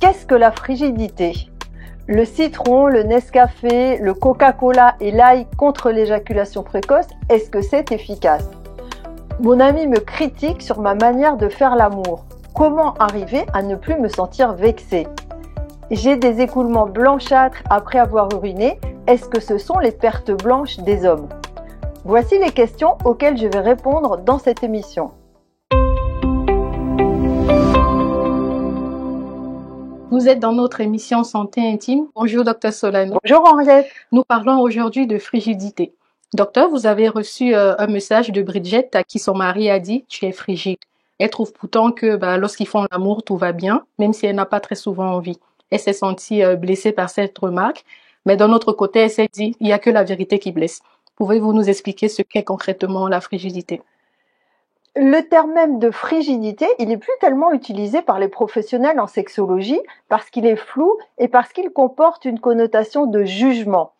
Qu'est-ce que la frigidité? Le citron, le Nescafé, le Coca-Cola et l'ail contre l'éjaculation précoce, est-ce que c'est efficace? Mon ami me critique sur ma manière de faire l'amour. Comment arriver à ne plus me sentir vexée? J'ai des écoulements blanchâtres après avoir uriné. Est-ce que ce sont les pertes blanches des hommes? Voici les questions auxquelles je vais répondre dans cette émission. Vous êtes dans notre émission Santé Intime. Bonjour, Dr Solano. Bonjour Henriette. Nous parlons aujourd'hui de frigidité. Docteur, vous avez reçu un message de Bridget à qui son mari a dit « tu es frigide ». Elle trouve pourtant que lorsqu'ils font l'amour, tout va bien, même si elle n'a pas très souvent envie. Elle s'est sentie blessée par cette remarque, mais d'un autre côté, elle s'est dit « il n'y a que la vérité qui blesse ». Pouvez-vous nous expliquer ce qu'est concrètement la frigidité? Le terme même de frigidité, il n'est plus tellement utilisé par les professionnels en sexologie parce qu'il est flou et parce qu'il comporte une connotation de jugement.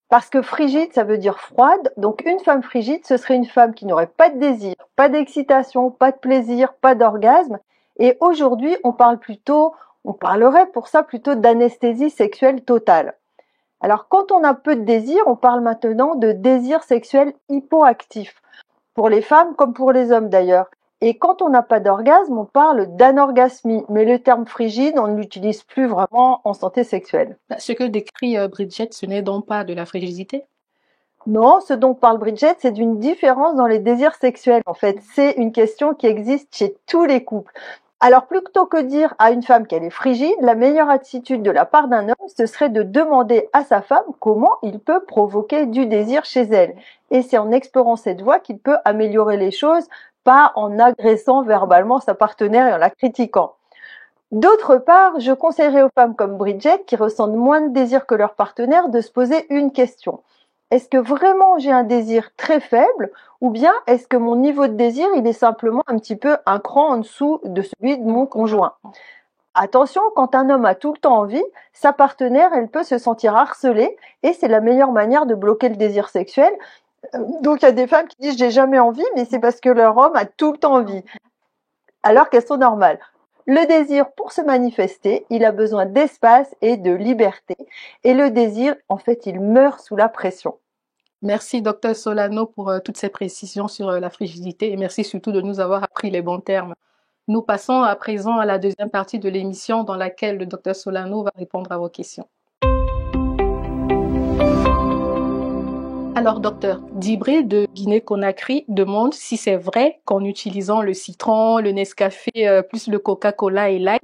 Parce que frigide, ça veut dire froide. Donc une femme frigide, ce serait une femme qui n'aurait pas de désir, pas d'excitation, pas de plaisir, pas d'orgasme. Et aujourd'hui, on parlerait pour ça plutôt d'anesthésie sexuelle totale. Alors quand on a peu de désir, on parle maintenant de désir sexuel hypoactif. Pour les femmes comme pour les hommes d'ailleurs. Et quand on n'a pas d'orgasme, on parle d'anorgasmie. Mais le terme frigide, on ne l'utilise plus vraiment en santé sexuelle. Ce que décrit Bridget, ce n'est donc pas de la frigidité? Non, ce dont parle Bridget, c'est d'une différence dans les désirs sexuels. En fait, c'est une question qui existe chez tous les couples. Alors, plutôt que dire à une femme qu'elle est frigide, la meilleure attitude de la part d'un homme, ce serait de demander à sa femme comment il peut provoquer du désir chez elle. Et c'est en explorant cette voie qu'il peut améliorer les choses, pas en agressant verbalement sa partenaire et en la critiquant. D'autre part, je conseillerais aux femmes comme Bridget, qui ressentent moins de désir que leur partenaire, de se poser une question. Est-ce que vraiment j'ai un désir très faible ou bien est-ce que mon niveau de désir, il est simplement un petit peu un cran en dessous de celui de mon conjoint? Attention, quand un homme a tout le temps envie, sa partenaire, elle peut se sentir harcelée et c'est la meilleure manière de bloquer le désir sexuel. Donc il y a des femmes qui disent j'ai jamais envie, mais c'est parce que leur homme a tout le temps envie, alors qu'elles sont normales. Le désir, pour se manifester, il a besoin d'espace et de liberté. Et le désir, en fait, il meurt sous la pression. Merci, Dr Solano, pour toutes ces précisions sur la frigidité et merci surtout de nous avoir appris les bons termes. Nous passons à présent à la deuxième partie de l'émission dans laquelle le Dr Solano va répondre à vos questions. Alors, docteur, Djibril de Guinée-Conakry demande si c'est vrai qu'en utilisant le citron, le Nescafé, plus le Coca-Cola et l'ail,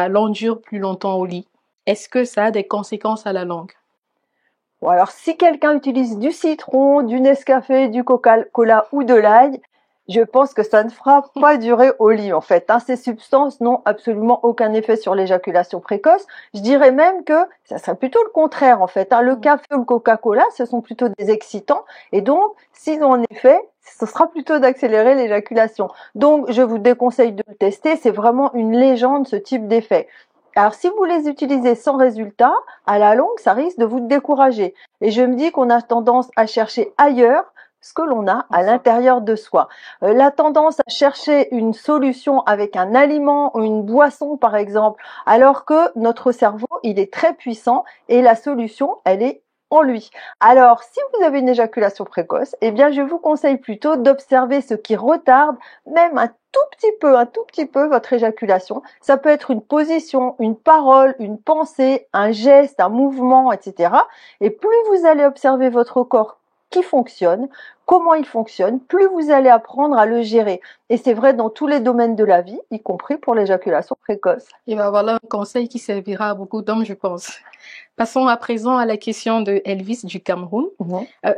l'on dure plus longtemps au lit. Est-ce que ça a des conséquences à la longue? Bon, alors, si quelqu'un utilise du citron, du Nescafé, du Coca-Cola ou de l'ail, je pense que ça ne fera pas durer au lit, en fait. Ces substances n'ont absolument aucun effet sur l'éjaculation précoce. Je dirais même que ça serait plutôt le contraire, en fait. Le café ou le Coca-Cola, ce sont plutôt des excitants. Et donc, s'ils ont un effet, ce sera plutôt d'accélérer l'éjaculation. Donc, je vous déconseille de le tester. C'est vraiment une légende, ce type d'effet. Alors, si vous les utilisez sans résultat, à la longue, ça risque de vous décourager. Et je me dis qu'on a tendance à chercher ailleurs ce que l'on a à l'intérieur de soi. La tendance à chercher une solution avec un aliment ou une boisson, par exemple, alors que notre cerveau, il est très puissant et la solution, elle est en lui. Alors, si vous avez une éjaculation précoce, je vous conseille plutôt d'observer ce qui retarde même un tout petit peu votre éjaculation. Ça peut être une position, une parole, une pensée, un geste, un mouvement, etc. Et plus vous allez observer votre corps qui fonctionne, comment il fonctionne, plus vous allez apprendre à le gérer. Et c'est vrai dans tous les domaines de la vie, y compris pour l'éjaculation précoce. Et voilà un conseil qui servira à beaucoup d'hommes, je pense. Passons à présent à la question de Elvis du Cameroun,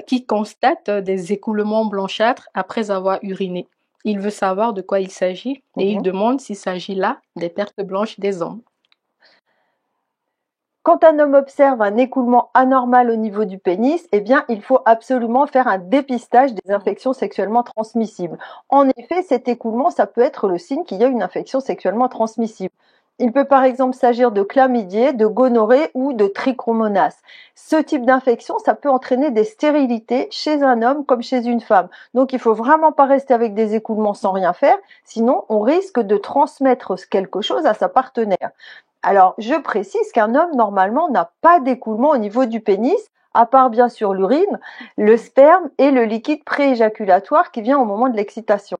qui constate des écoulements blanchâtres après avoir uriné. Il veut savoir de quoi il s'agit et il demande s'il s'agit là des pertes blanches des hommes. Quand un homme observe un écoulement anormal au niveau du pénis, il faut absolument faire un dépistage des infections sexuellement transmissibles. En effet, cet écoulement, ça peut être le signe qu'il y a une infection sexuellement transmissible. Il peut par exemple s'agir de chlamydier, de gonorrhée ou de trichomonas. Ce type d'infection, ça peut entraîner des stérilités chez un homme comme chez une femme. Donc il faut vraiment pas rester avec des écoulements sans rien faire, sinon on risque de transmettre quelque chose à sa partenaire. Alors, je précise qu'un homme, normalement, n'a pas d'écoulement au niveau du pénis, à part bien sûr l'urine, le sperme et le liquide prééjaculatoire qui vient au moment de l'excitation.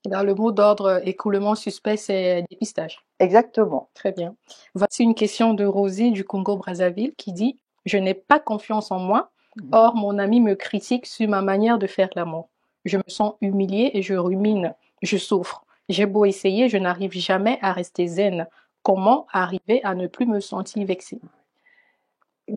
Dans le mot d'ordre écoulement suspect, c'est dépistage. Exactement. Très bien. Voici une question de Rosie du Congo-Brazzaville qui dit: Je n'ai pas confiance en moi. Or, mon ami me critique sur ma manière de faire l'amour. Je me sens humiliée et je rumine. Je souffre. J'ai beau essayer, je n'arrive jamais à rester zen. Comment arriver à ne plus me sentir vexée?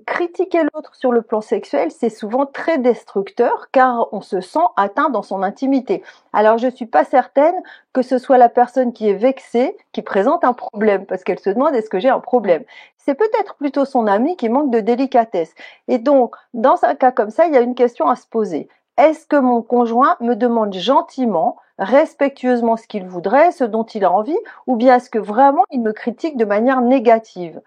Critiquer l'autre sur le plan sexuel, c'est souvent très destructeur car on se sent atteint dans son intimité. Alors je ne suis pas certaine que ce soit la personne qui est vexée qui présente un problème parce qu'elle se demande est-ce que j'ai un problème. C'est peut-être plutôt son ami qui manque de délicatesse. Et donc, dans un cas comme ça, il y a une question à se poser. Est-ce que mon conjoint me demande gentiment, respectueusement ce qu'il voudrait, ce dont il a envie, ou bien est-ce que vraiment il me critique de manière négative?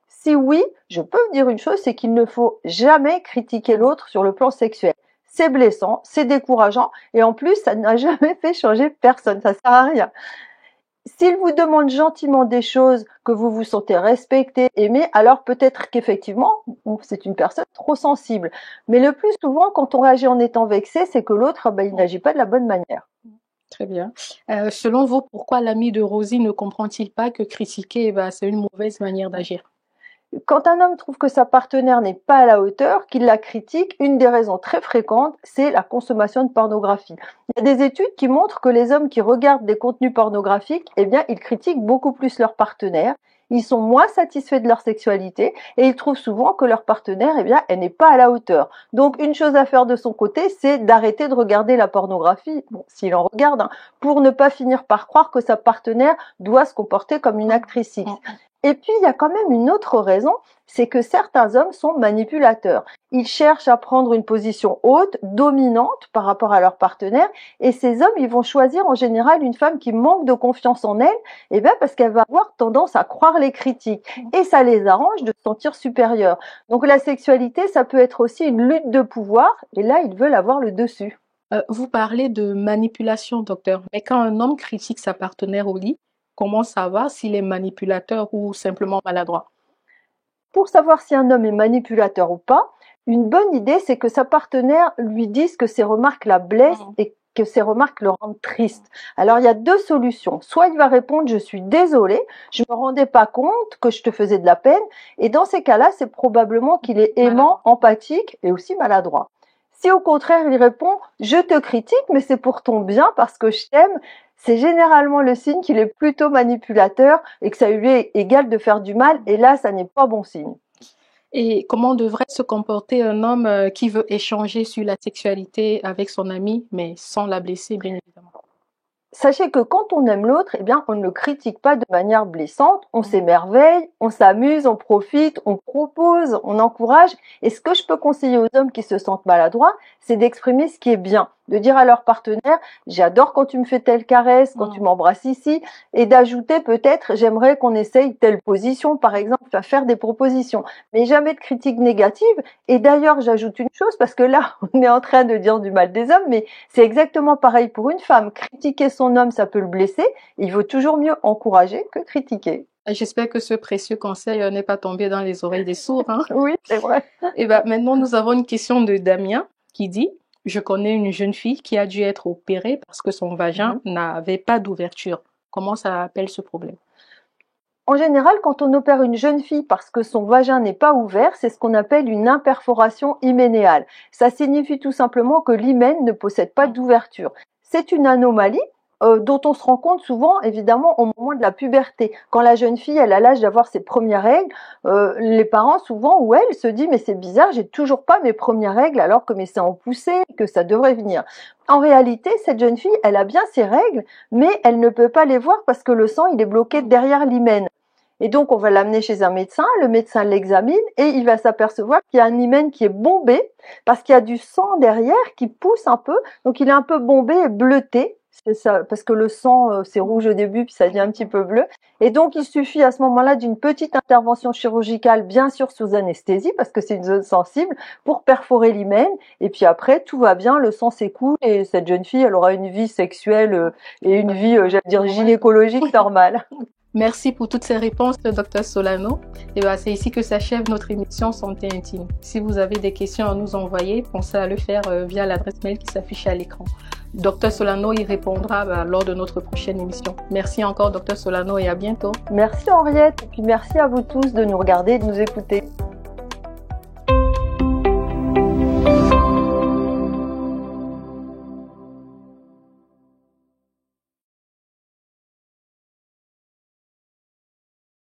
Si oui, je peux vous dire une chose, c'est qu'il ne faut jamais critiquer l'autre sur le plan sexuel. C'est blessant, c'est décourageant et en plus, ça n'a jamais fait changer personne, ça sert à rien. S'il vous demande gentiment des choses, que vous vous sentez respecté, aimé, alors peut-être qu'effectivement, c'est une personne trop sensible. Mais le plus souvent, quand on réagit en étant vexé, c'est que l'autre, il n'agit pas de la bonne manière. Très bien. Selon vous, pourquoi l'ami de Rosie ne comprend-il pas que critiquer, c'est une mauvaise manière d'agir? Quand un homme trouve que sa partenaire n'est pas à la hauteur, qu'il la critique, une des raisons très fréquentes, c'est la consommation de pornographie. Il y a des études qui montrent que les hommes qui regardent des contenus pornographiques, eh bien, ils critiquent beaucoup plus leur partenaire. Ils sont moins satisfaits de leur sexualité et ils trouvent souvent que leur partenaire, eh bien, elle n'est pas à la hauteur. Donc, une chose à faire de son côté, c'est d'arrêter de regarder la pornographie, bon, s'il en regarde, hein, pour ne pas finir par croire que sa partenaire doit se comporter comme une actrice X. Et puis, il y a quand même une autre raison, c'est que certains hommes sont manipulateurs. Ils cherchent à prendre une position haute, dominante par rapport à leur partenaire, et ces hommes, ils vont choisir en général une femme qui manque de confiance en elle, et bien parce qu'elle va avoir tendance à croire les critiques, et ça les arrange de se sentir supérieurs. Donc la sexualité, ça peut être aussi une lutte de pouvoir, et là, ils veulent avoir le dessus. Vous parlez de manipulation, docteur, mais quand un homme critique sa partenaire au lit, comment savoir s'il est manipulateur ou simplement maladroit? Pour savoir si un homme est manipulateur ou pas, une bonne idée, c'est que sa partenaire lui dise que ses remarques la blessent et que ses remarques le rendent triste. Alors, il y a deux solutions. Soit il va répondre « je suis désolé, je me rendais pas compte que je te faisais de la peine ». Et dans ces cas-là, c'est probablement qu'il est aimant, empathique et aussi maladroit. Si au contraire, il répond « je te critique, mais c'est pour ton bien parce que je t'aime », c'est généralement le signe qu'il est plutôt manipulateur et que ça lui est égal de faire du mal. Et là, ça n'est pas bon signe. Et comment devrait se comporter un homme qui veut échanger sur la sexualité avec son ami, mais sans la blesser, bien évidemment? Sachez que quand on aime l'autre, eh bien, on ne le critique pas de manière blessante, on s'émerveille, on s'amuse, on profite, on propose, on encourage. Et ce que je peux conseiller aux hommes qui se sentent maladroits, c'est d'exprimer ce qui est bien, de dire à leur partenaire « j'adore quand tu me fais telle caresse, quand tu m'embrasses ici », et d'ajouter peut-être « j'aimerais qu'on essaye telle position », par exemple, à faire des propositions. Mais jamais de critique négative. Et d'ailleurs, j'ajoute une chose, parce que là, on est en train de dire du mal des hommes, mais c'est exactement pareil pour une femme. Critiquer son homme, ça peut le blesser. Il vaut toujours mieux encourager que critiquer. J'espère que ce précieux conseil n'est pas tombé dans les oreilles des sourds. Hein. Oui, c'est vrai. Et maintenant, nous avons une question de Damien qui dit « Je connais une jeune fille qui a dû être opérée parce que son vagin n'avait pas d'ouverture. Comment ça appelle ce problème ?» En général, quand on opère une jeune fille parce que son vagin n'est pas ouvert, c'est ce qu'on appelle une imperforation hyménéale. Ça signifie tout simplement que l'hymen ne possède pas d'ouverture. C'est une anomalie dont on se rend compte souvent, évidemment, au moment de la puberté. Quand la jeune fille, elle a l'âge d'avoir ses premières règles, les parents, souvent, ou elle, se dit « mais c'est bizarre, j'ai toujours pas mes premières règles alors que mes seins ont poussé, que ça devrait venir ». En réalité, cette jeune fille, elle a bien ses règles, mais elle ne peut pas les voir parce que le sang, il est bloqué derrière l'hymen. Et donc, on va l'amener chez un médecin, le médecin l'examine et il va s'apercevoir qu'il y a un hymen qui est bombé parce qu'il y a du sang derrière qui pousse un peu, donc il est un peu bombé et bleuté. C'est ça, parce que le sang, c'est rouge au début, puis ça devient un petit peu bleu. Et donc, il suffit à ce moment-là d'une petite intervention chirurgicale, bien sûr sous anesthésie, parce que c'est une zone sensible, pour perforer l'hymen. Et puis après, tout va bien, le sang s'écoule et cette jeune fille, elle aura une vie sexuelle et une vie, j'allais dire, gynécologique normale. Merci pour toutes ces réponses, Dr Solano. Et c'est ici que s'achève notre émission Santé Intime. Si vous avez des questions à nous envoyer, pensez à le faire via l'adresse mail qui s'affiche à l'écran. Dr Solano y répondra lors de notre prochaine émission. Merci encore, Dr Solano, et à bientôt. Merci Henriette, et puis merci à vous tous de nous regarder et de nous écouter.